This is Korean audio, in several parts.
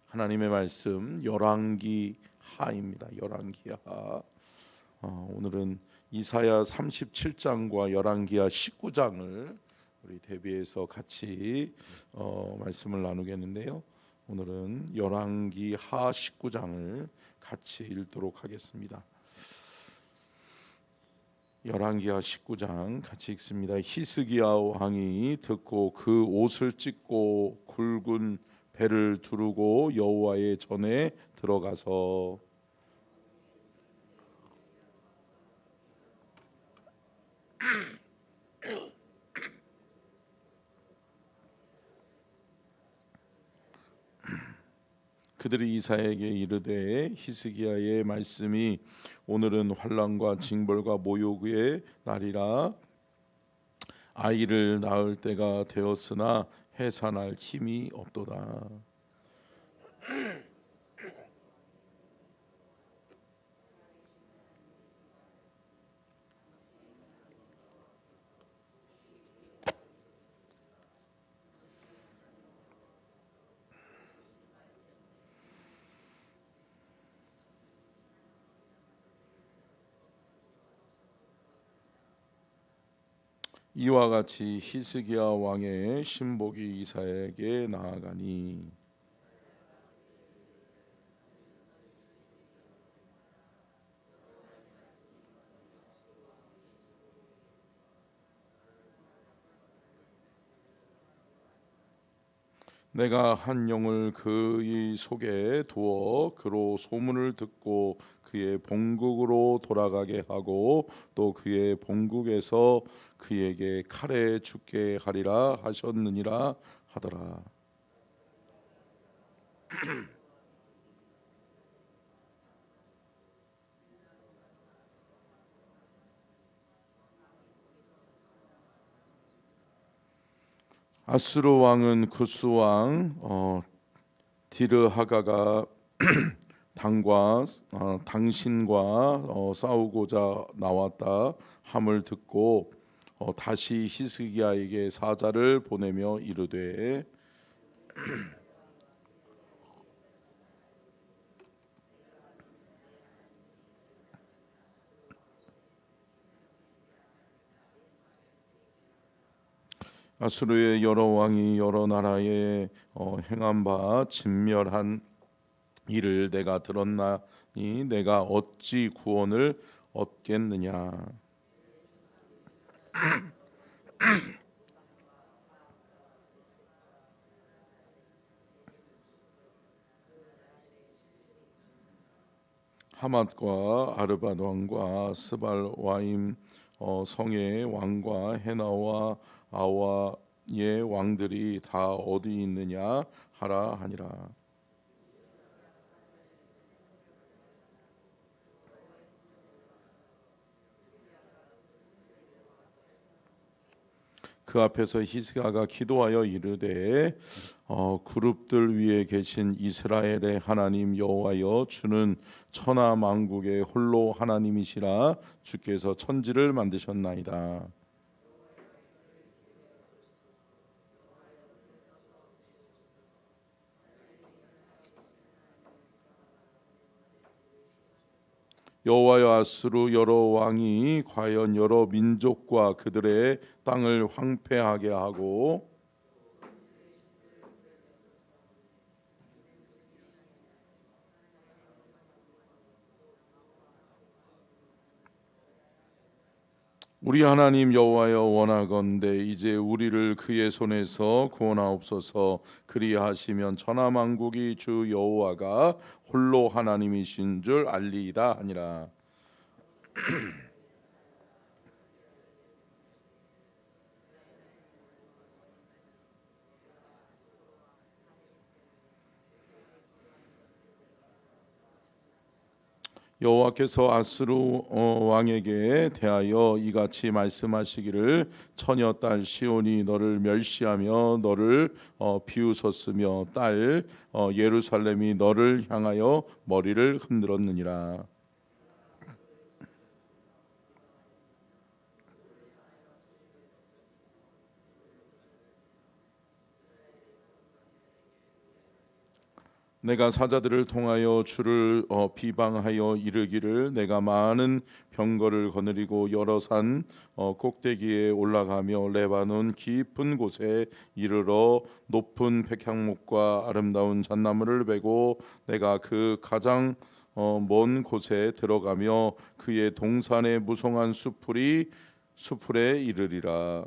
하나님의 말씀 열왕기 하입니다. 열왕기 하. 오늘은 이사야 37장과 열왕기하 19장을 우리 대비해서 같이 말씀을 나누겠는데요. 오늘은 열왕기 하 19장을 같이 읽도록 하겠습니다. 열왕기하 19장 같이 읽습니다. 히스기야 왕이 듣고 그 옷을 찢고 굵은 배를 두르고 여호와의 전에 들어가서 그들이 이사야에게 이르되 히스기야의 말씀이 오늘은 환난과 징벌과 모욕의 날이라 아이를 낳을 때가 되었으나 해산할 힘이 없도다. 이와 같이 히스기야 왕의 신복이 이사야에게 나아가니 내가 한 영을 그의 속에 두어 그로 소문을 듣고 그의 본국으로 돌아가게 하고 또 그의 본국에서 그에게 칼에 죽게 하리라 하셨느니라 하더라. 아수르 왕은 구스 왕 디르하가가 당신과 싸우고자 나왔다 함을 듣고 다시 히스기야에게 사자를 보내며 이르되 아수르의 여러 왕이 여러 나라에 행한 바 진멸한 이를 내가 들었나니 내가 어찌 구원을 얻겠느냐. 하맛과 아르밧 왕과 스발 와임 성의 왕과 헤나와 아와의 왕들이 다 어디 있느냐 하라 하니라. 그 앞에서 히스기야가 기도하여 이르되 그룹들 위에 계신 이스라엘의 하나님 여호와여 주는 천하 만국의 홀로 하나님이시라. 주께서 천지를 만드셨나이다. 여호와여 아수르 여러 왕이 과연 여러 민족과 그들의 땅을 황폐하게 하고 우리 하나님 여호와여 원하건대 이제 우리를 그의 손에서 구원하옵소서. 그리하시면 천하 만국이 주 여호와가 홀로 하나님이신 줄 알리이다 하니라. 여호와께서 아수르 왕에게 대하여 이같이 말씀하시기를 처녀 딸 시온이 너를 멸시하며 너를 비웃었으며 딸 예루살렘이 너를 향하여 머리를 흔들었느니라. 내가 사자들을 통하여 주를 비방하여 이르기를 내가 많은 병거를 거느리고 여러 산 꼭대기에 올라가며 레바논 깊은 곳에 이르러 높은 백향목과 아름다운 잣나무를 베고 내가 그 가장 먼 곳에 들어가며 그의 동산의 무성한 수풀에 이르리라.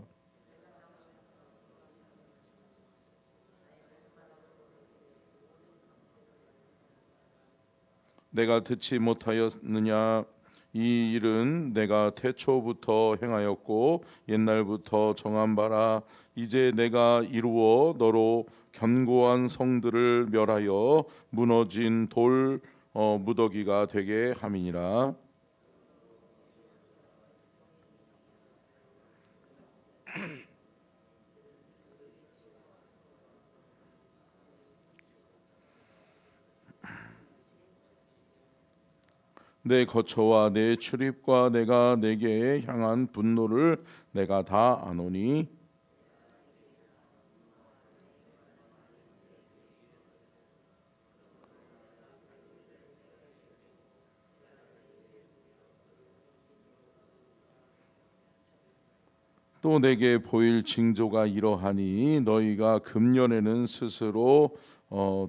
내가 듣지 못하였느냐? 이 일은 내가 태초부터 행하였고 옛날부터 정한 바라. 이제 내가 이루어 너로 견고한 성들을 멸하여 무너진 돌 무더기가 되게 함이니라. 내 거처와 내 출입과 내가 내게 향한 분노를 내가 다 아노니 또 내게 보일 징조가 이러하니 너희가 금년에는 스스로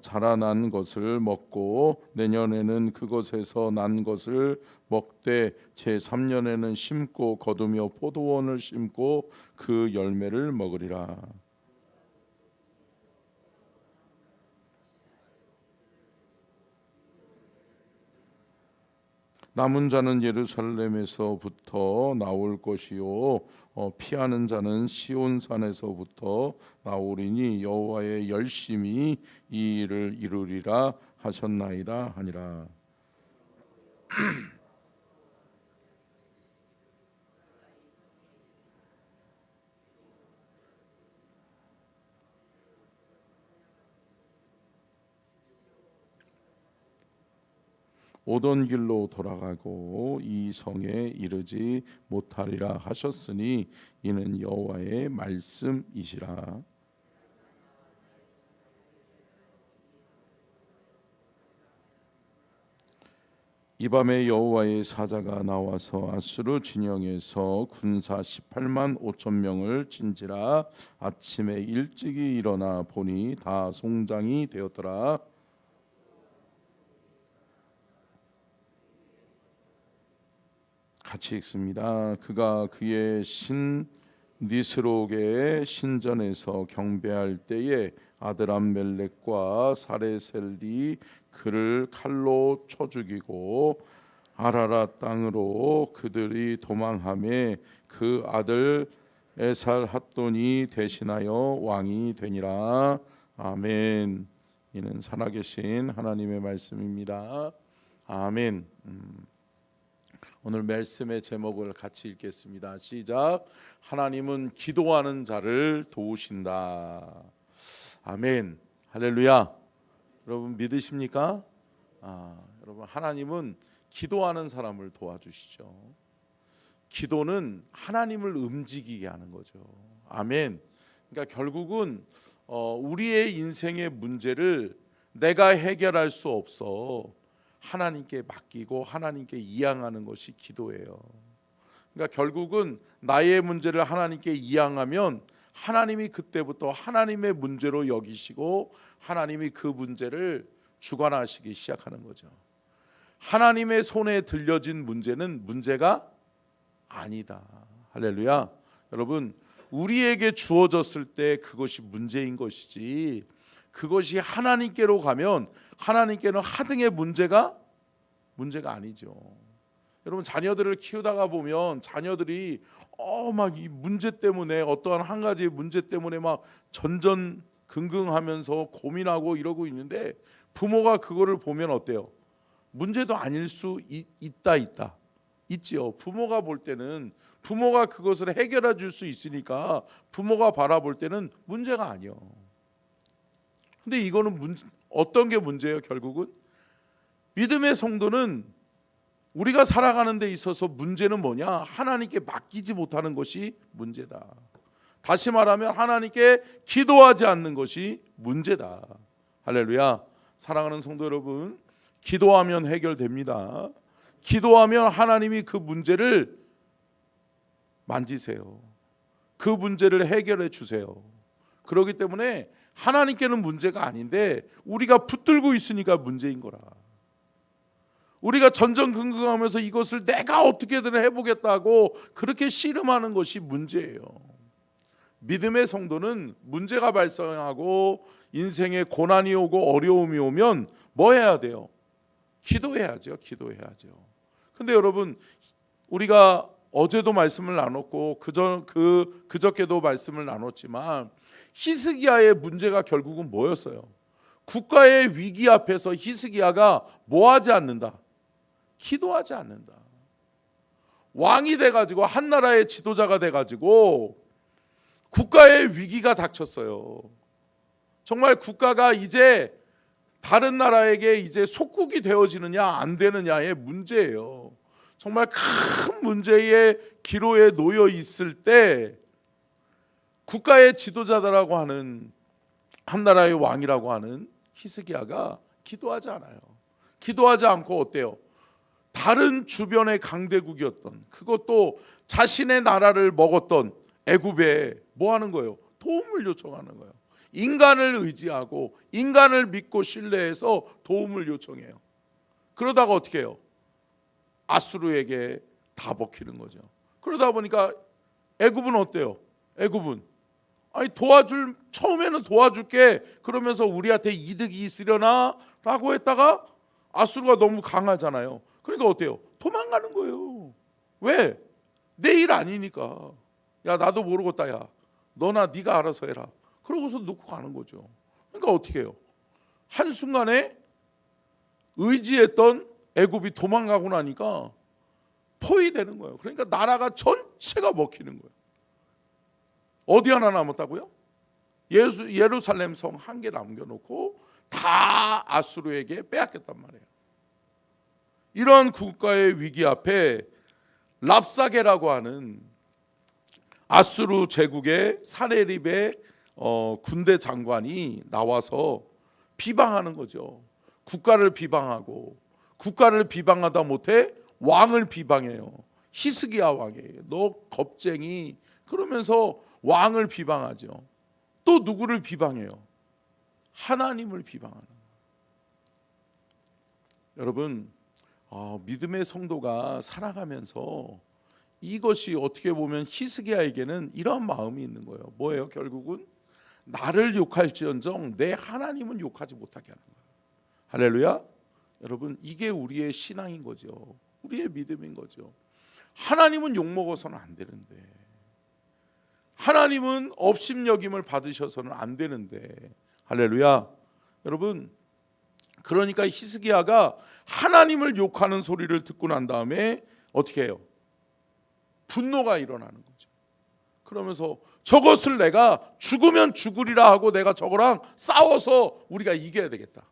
자라난 것을 먹고 내년에는 그것에서 난 것을 먹되 제3년에는 심고 거두며 포도원을 심고 그 열매를 먹으리라. 남은 자는 예루살렘에서부터 나올 것이요 피하는 자는 시온산에서부터 나오리니 여호와의 열심히 이 일을 이루리라 하셨나이다 하니라. 오던 길로 돌아가고 이 성에 이르지 못하리라 하셨으니 이는 여호와의 말씀이시라. 이 밤에 여호와의 사자가 나와서 아수르 진영에서 군사 18만 5천 명을 친지라. 아침에 일찍이 일어나 보니 다 송장이 되었더라. 같이 읽습니다. 그가 그의 신 니스록의 신전에서 경배할 때에 아드람멜렉과 사레셀이 그를 칼로 쳐 죽이고 아라랏 땅으로 그들이 도망하매 그 아들 에살핫돈이 대신하여 왕이 되니라. 아멘. 이는 살아계신 하나님의 말씀입니다. 아멘. 오늘 말씀의 제목을 같이 읽겠습니다. 시작. 하나님은 기도하는 자를 도우신다. 아멘. 할렐루야. 여러분 믿으십니까? 여러분 하나님은 기도하는 사람을 도와주시죠. 기도는 하나님을 움직이게 하는 거죠. 아멘. 그러니까 결국은 우리의 인생의 문제를 내가 해결할 수 없어 하나님께 맡기고 하나님께 이양하는 것이 기도예요. 그러니까 결국은 나의 문제를 하나님께 이양하면 하나님이 그때부터 하나님의 문제로 여기시고 하나님이 그 문제를 주관하시기 시작하는 거죠. 하나님의 손에 들려진 문제는 문제가 아니다. 할렐루야. 여러분 우리에게 주어졌을 때 그것이 문제인 것이지 그것이 하나님께로 가면 하나님께는 하등의 문제가 아니죠. 여러분 자녀들을 키우다가 보면 자녀들이 막 이 문제 때문에 어떠한 한 가지 문제 때문에 막 전전긍긍하면서 고민하고 이러고 있는데 부모가 그거를 보면 어때요? 문제도 아닐 수 있지요. 부모가 볼 때는 부모가 그것을 해결해 줄 수 있으니까 부모가 바라볼 때는 문제가 아니요. 근데 이거는 어떤 게 문제예요? 결국은 믿음의 성도는 우리가 살아가는 데 있어서 문제는 뭐냐? 하나님께 맡기지 못하는 것이 문제다. 다시 말하면 하나님께 기도하지 않는 것이 문제다. 할렐루야. 사랑하는 성도 여러분, 기도하면 해결됩니다. 기도하면 하나님이 그 문제를 만지세요. 그 문제를 해결해 주세요. 그렇기 때문에 하나님께는 문제가 아닌데 우리가 붙들고 있으니까 문제인 거라. 우리가 전전긍긍하면서 이것을 내가 어떻게든 해보겠다고 그렇게 씨름하는 것이 문제예요. 믿음의 성도는 문제가 발생하고 인생에 고난이 오고 어려움이 오면 뭐 해야 돼요? 기도해야죠. 기도해야죠. 근데 여러분, 우리가 어제도 말씀을 나눴고 그저께도 말씀을 나눴지만 히스기야의 문제가 결국은 뭐였어요? 국가의 위기 앞에서 히스기야가 뭐 하지 않는다? 기도하지 않는다. 왕이 돼가지고 한 나라의 지도자가 돼가지고 국가의 위기가 닥쳤어요. 정말 국가가 이제 다른 나라에게 이제 속국이 되어지느냐 안 되느냐의 문제예요. 정말 큰 문제의 기로에 놓여 있을 때 국가의 지도자라고 하는 한 나라의 왕이라고 하는 히스기야가 기도하지 않아요. 기도하지 않고 어때요? 다른 주변의 강대국이었던, 그것도 자신의 나라를 먹었던 애굽에 뭐 하는 거예요? 도움을 요청하는 거예요. 인간을 의지하고 인간을 믿고 신뢰해서 도움을 요청해요. 그러다가 어떻게 해요? 아수르에게 다 먹히는 거죠. 그러다 보니까 애굽은 어때요? 애굽은 아니 처음에는 도와줄게 그러면서 우리한테 이득이 있으려나 라고 했다가 아수르가 너무 강하잖아요. 그러니까 어때요? 도망가는 거예요. 왜? 내 일 아니니까. 야, 나도 모르겠다. 야, 너나 네가 알아서 해라. 그러고서 놓고 가는 거죠. 그러니까 어떻게 해요? 한순간에 의지했던 애굽이 도망가고 나니까 포위되는 거예요. 그러니까 나라가 전체가 먹히는 거예요. 어디 하나 남았다고요? 예루살렘 성 한 개 남겨놓고 다 아수르에게 빼앗겼단 말이에요. 이런 국가의 위기 앞에 랍사게라고 하는 아수르 제국의 사네립의 군대 장관이 나와서 비방하는 거죠. 국가를 비방하고, 국가를 비방하다 못해 왕을 비방해요. 히스기야 왕이에요. 너 겁쟁이 그러면서 왕을 비방하죠. 또 누구를 비방해요? 하나님을 비방하는 거예요. 여러분, 믿음의 성도가 살아가면서 이것이 어떻게 보면 히스기야에게는 이런 마음이 있는 거예요. 뭐예요? 결국은 나를 욕할지언정 내 하나님은 욕하지 못하게 하는 거예요. 할렐루야. 여러분, 이게 우리의 신앙인 거죠. 우리의 믿음인 거죠. 하나님은 욕먹어서는 안 되는데, 하나님은 업심여김을 받으셔서는 안 되는데, 할렐루야. 여러분, 그러니까 히스기야가 하나님을 욕하는 소리를 듣고 난 다음에 어떻게 해요? 분노가 일어나는 거죠. 그러면서 저것을 내가 죽으면 죽으리라 하고 내가 저거랑 싸워서 우리가 이겨야 되겠다.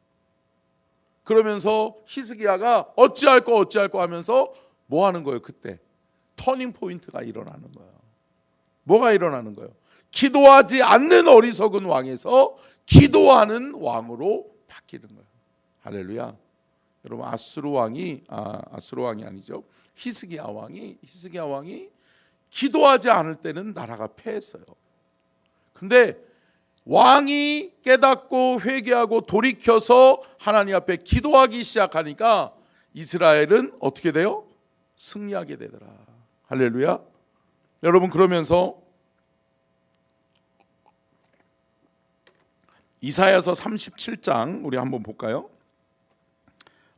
그러면서 히스기야가 어찌할 거 하면서 뭐 하는 거예요? 그때 터닝 포인트가 일어나는 거예요. 뭐가 일어나는 거예요? 기도하지 않는 어리석은 왕에서 기도하는 왕으로 바뀌는 거예요. 할렐루야. 여러분, 아수르 왕이 아니죠. 히스기야 왕이 기도하지 않을 때는 나라가 패했어요. 근데 왕이 깨닫고 회개하고 돌이켜서 하나님 앞에 기도하기 시작하니까 이스라엘은 어떻게 돼요? 승리하게 되더라. 할렐루야. 여러분, 그러면서 이사야서 37장 우리 한번 볼까요?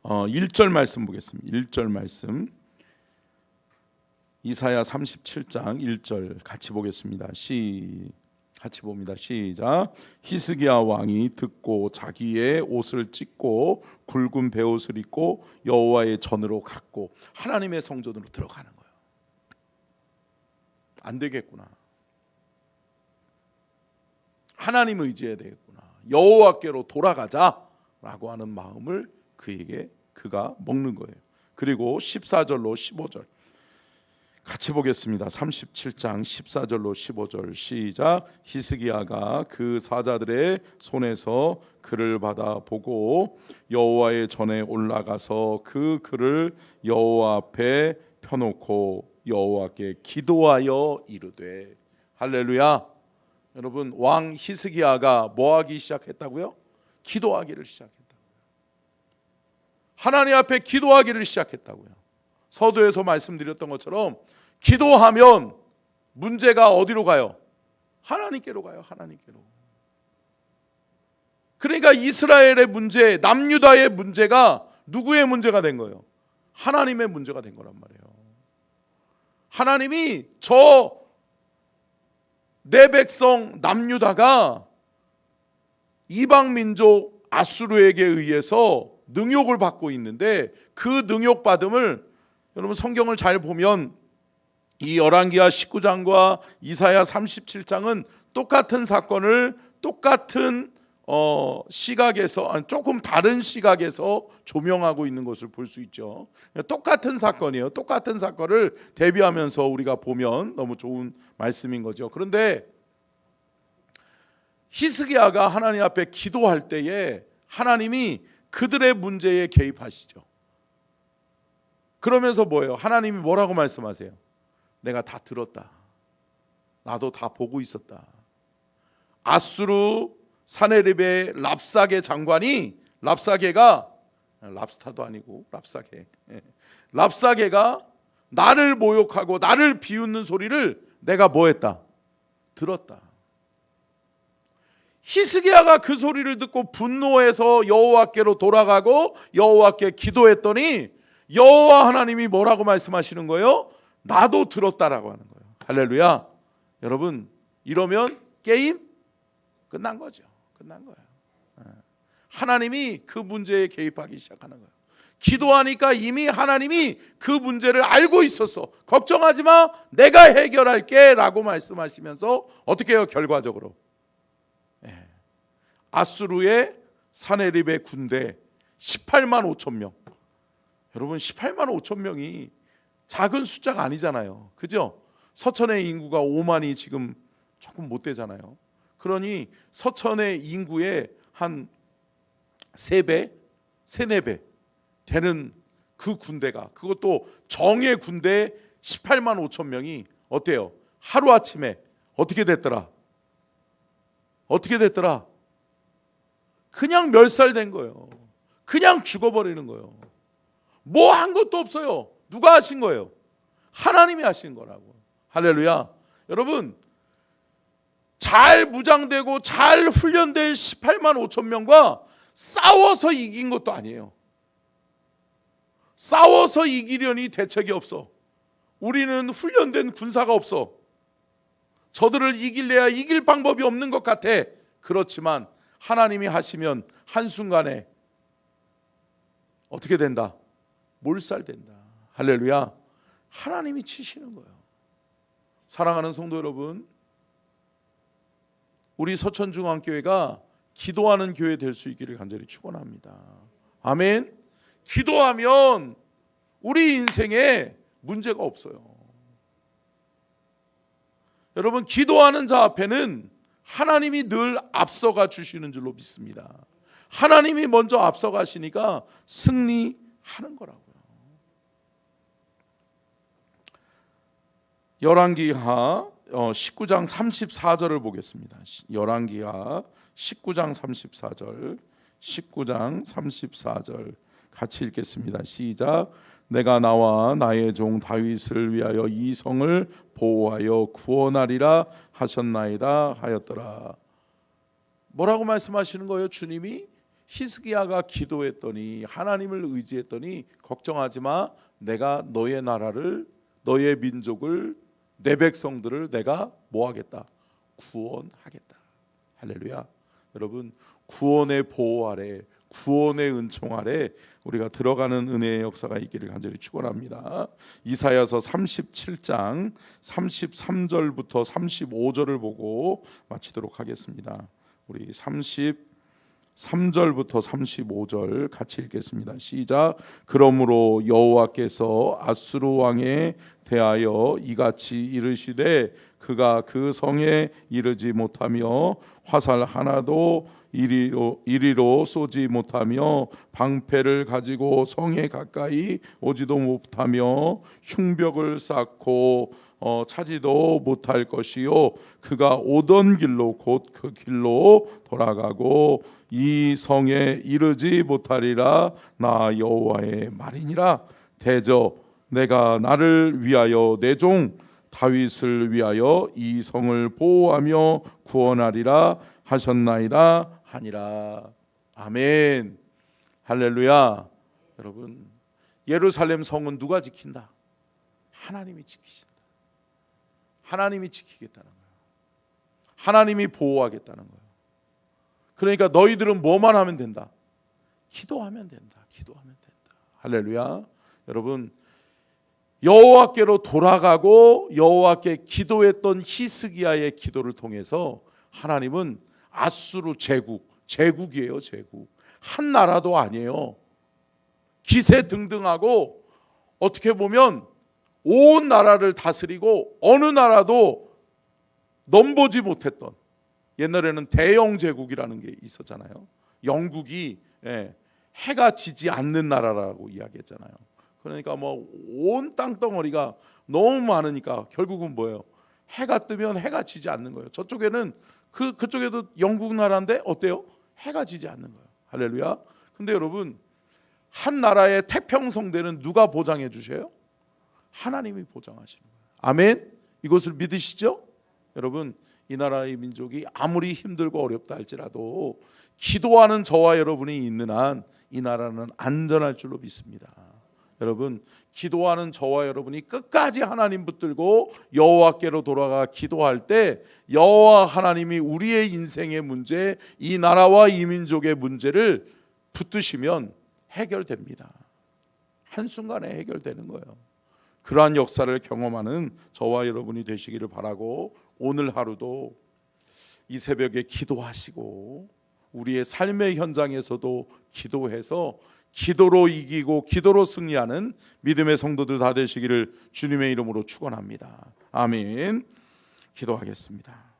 1절 말씀 보겠습니다. 1절 말씀. 이사야 37장 1절 같이 보겠습니다. 같이 봅니다. 시작. 히스기야 왕이 듣고 자기의 옷을 찢고 굵은 베옷을 입고 여호와의 전으로 갔고, 하나님의 성전으로 들어가는 거예요. 안 되겠구나. 하나님 의지해야 되겠구나. 여호와께로 돌아가자라고 하는 마음을 그가 먹는 거예요. 그리고 14절로 15절. 같이 보겠습니다. 37장 14절로 15절 시작. 히스기야가 그 사자들의 손에서 글을 받아 보고 여호와의 전에 올라가서 그 글을 여호와 앞에 펴놓고 여호와께 기도하여 이르되. 할렐루야. 여러분, 왕 히스기야가 뭐하기 시작했다고요? 기도하기를 시작했다. 하나님 앞에 기도하기를 시작했다고요. 서두에서 말씀드렸던 것처럼 기도하면 문제가 어디로 가요? 하나님께로 가요. 하나님께로. 그러니까 이스라엘의 문제, 남유다의 문제가 누구의 문제가 된 거예요? 하나님의 문제가 된 거란 말이에요. 하나님이 내 백성 남유다가 이방 민족 아수르에게 의해서 능욕을 받고 있는데, 그 능욕받음을 여러분 성경을 잘 보면 이 열왕기하 19장과 이사야 37장은 똑같은 사건을 똑같은 시각에서, 조금 다른 시각에서 조명하고 있는 것을 볼 수 있죠. 똑같은 사건이에요. 똑같은 사건을 대비하면서 우리가 보면 너무 좋은 말씀인 거죠. 그런데 히스기야가 하나님 앞에 기도할 때에 하나님이 그들의 문제에 개입하시죠. 그러면서 뭐예요? 하나님이 뭐라고 말씀하세요? 내가 다 들었다. 나도 다 보고 있었다. 아수르 사네립의 랍사게 장관이, 랍사게가 랍스타도 아니고 랍사게가 나를 모욕하고 나를 비웃는 소리를 내가 뭐했다? 들었다. 히스기야가 그 소리를 듣고 분노해서 여호와께로 돌아가고 여호와께 기도했더니 여호와 하나님이 뭐라고 말씀하시는 거예요? 나도 들었다라고 하는 거예요. 할렐루야. 여러분, 이러면 게임 끝난 거죠. 끝난 거예요. 하나님이 그 문제에 개입하기 시작하는 거예요. 기도하니까 이미 하나님이 그 문제를 알고 있었어. 걱정하지 마, 내가 해결할게 라고 말씀하시면서 어떻게 해요? 결과적으로 아수르의 사네립의 군대 18만 5천 명. 여러분, 18만 5천 명이 작은 숫자가 아니잖아요. 그죠? 서천의 인구가 5만이 지금 조금 못 되잖아요. 그러니 서천의 인구의 한 3배, 4배 되는 그 군대가, 그것도 정예 군대 18만 5천 명이 어때요? 하루아침에 어떻게 됐더라? 그냥 멸살된 거예요. 그냥 죽어버리는 거예요. 뭐 한 것도 없어요. 누가 하신 거예요? 하나님이 하신 거라고. 할렐루야. 여러분, 잘 무장되고 잘 훈련된 18만 5천 명과 싸워서 이긴 것도 아니에요. 싸워서 이기려니 대책이 없어. 우리는 훈련된 군사가 없어. 저들을 이길래야 이길 방법이 없는 것 같아. 그렇지만 하나님이 하시면 한순간에 어떻게 된다? 몰살된다. 할렐루야. 하나님이 치시는 거예요. 사랑하는 성도 여러분, 우리 서천중앙교회가 기도하는 교회 될 수 있기를 간절히 축원합니다. 아멘. 기도하면 우리 인생에 문제가 없어요. 여러분, 기도하는 자 앞에는 하나님이 늘 앞서가 주시는 줄로 믿습니다. 하나님이 먼저 앞서가시니까 승리하는 거라고요. 열왕기하 19장 34절을 보겠습니다. 열왕기하 19장 34절, 19장 34절 같이 읽겠습니다. 시작. 내가 나와 나의 종 다윗을 위하여 이 성을 보호하여 구원하리라 하셨나이다 하였더라. 뭐라고 말씀하시는 거예요? 주님이 히스기야가 기도했더니, 하나님을 의지했더니, 걱정하지 마, 내가 너의 나라를, 너의 민족을, 내 백성들을 내가 뭐 하겠다? 구원하겠다. 할렐루야. 여러분, 구원의 보호 아래, 구원의 은총 아래 우리가 들어가는 은혜의 역사가 있기를 간절히 축원합니다. 이사야서 37장 33절부터 35절을 보고 마치도록 하겠습니다. 우리 33절부터 35절 같이 읽겠습니다. 시작. 그러므로 여호와께서 아수르 왕의 대하여 이같이 이르시되 그가 그 성에 이르지 못하며 화살 하나도 이리로 쏘지 못하며 방패를 가지고 성에 가까이 오지도 못하며 흉벽을 쌓고 차지도 못할 것이요 그가 오던 길로 곧 그 길로 돌아가고 이 성에 이르지 못하리라. 나 여호와의 말이니라. 대저 내가 나를 위하여 내 종 다윗을 위하여 이 성을 보호하며 구원하리라 하셨나이다 하니라. 아멘. 할렐루야. 여러분, 예루살렘 성은 누가 지킨다? 하나님이 지키신다. 하나님이 지키겠다는 거예요. 하나님이 보호하겠다는 거예요. 그러니까 너희들은 뭐만 하면 된다? 기도하면 된다. 기도하면 된다. 할렐루야. 여러분, 여호와께로 돌아가고 여호와께 기도했던 히스기야의 기도를 통해서 하나님은 아수르 제국이에요. 제국. 한 나라도 아니에요. 기세등등하고 어떻게 보면 온 나라를 다스리고 어느 나라도 넘보지 못했던, 옛날에는 대영 제국이라는 게 있었잖아요. 영국이 해가 지지 않는 나라라고 이야기했잖아요. 그러니까 뭐 온 땅덩어리가 너무 많으니까 결국은 뭐예요? 해가 뜨면 해가 지지 않는 거예요. 저쪽에는 그쪽에도 영국 나라인데 어때요? 해가 지지 않는 거예요. 할렐루야. 근데 여러분, 한 나라의 태평성대는 누가 보장해 주셔요? 하나님이 보장하시는 거예요. 아멘. 이것을 믿으시죠? 여러분, 이 나라의 민족이 아무리 힘들고 어렵다 할지라도 기도하는 저와 여러분이 있는 한 이 나라는 안전할 줄로 믿습니다. 여러분, 기도하는 저와 여러분이 끝까지 하나님 붙들고 여호와께로 돌아가 기도할 때 여호와 하나님이 우리의 인생의 문제, 이 나라와 이 민족의 문제를 붙드시면 해결됩니다. 한순간에 해결되는 거예요. 그러한 역사를 경험하는 저와 여러분이 되시기를 바라고, 오늘 하루도 이 새벽에 기도하시고 우리의 삶의 현장에서도 기도해서 기도로 이기고 기도로 승리하는 믿음의 성도들 다 되시기를 주님의 이름으로 축원합니다. 아멘. 기도하겠습니다.